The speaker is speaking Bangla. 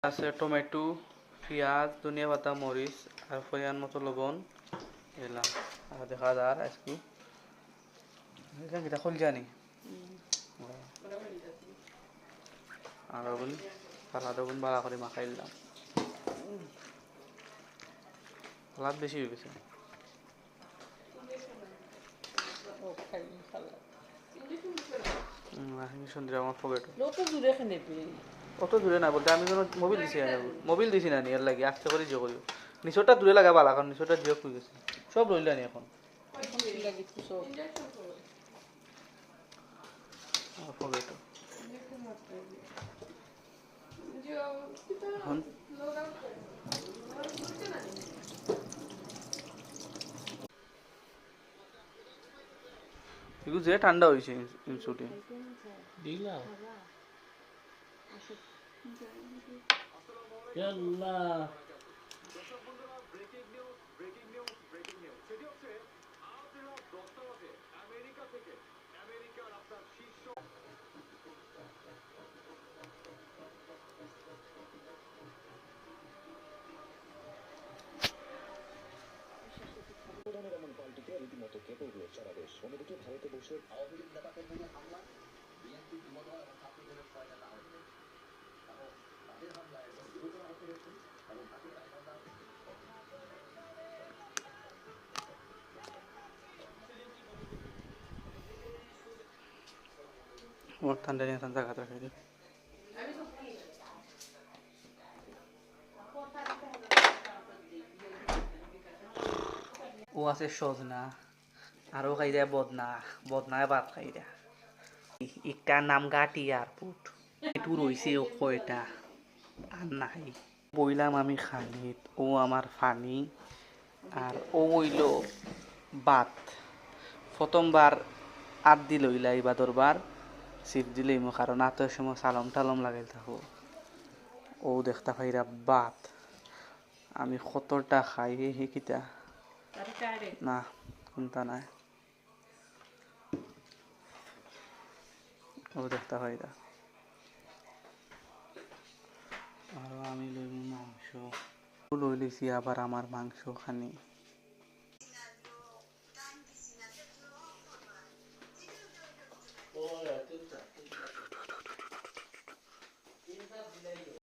আছে টমেটো, পেঁয়াজ, ধনিয়া পাতা, মরিচ আর পরিমাণ মতো লবণ এলাম আর দেখা যার আজকে এটা খুল জানি আর ওগুন সালাদ ওগুন বাড়া করে মাখাই দিলাম। সালাদ বেশি হয়ে গেছে। সন্ধ্যা আমার পকেট অত দূরে না বলতে আমি কোনো মোবিল দিছি না নি এর লাগে আস্তে করে জিও করিও নিচটা দূরে লাগা বালা কারণ নিচটা জিও হয়ে গেছে সব রইলা নি এখন পকেট এখন এগুলো যে ঠান্ডা হয়েছে ইনসুটে দিলাম আল্লাহ প্রধানের এমন পাল্টিতে রীতিমতো কেঁপে উঠল সারা দেশ। অন্যদিকে ভারতে বসে আওয়ামী লীগ নেতা কর্মীদের হামলা বিএনপি মমতা এবং ছাত্রদলের ৬ নেতা আহত এবং তাদের হামলায় গুরুতর আহত হয়েছেন এবং তাকে আমার ঠান্ডা নিয়ে ঠান্ডা খাতা খাই দিই ও আছে সজনা আরও খাই দেয় বদনা বদনায় ভাত খাই দেয় একটা নাম গাটি এয়ারপোর্ট একটু রয়েছে ও কয়টা আর নাই বইলাম আমি খানিত ও আমার ফানি আর ও হইল বাত প্রথমবার আট দিল হইলা এই বাদরবার সিট দিলেই মো কারণ আতের সময় সালম টালম লাগাই থাকো ও দেখতে পাইরা বাত আমি কতটা খাই হে কিতা না কোনটা নাই ও দেখতে পাইরা আর আমি লইব মাংস লই লিছি আবার আমার মাংস খানি ওরে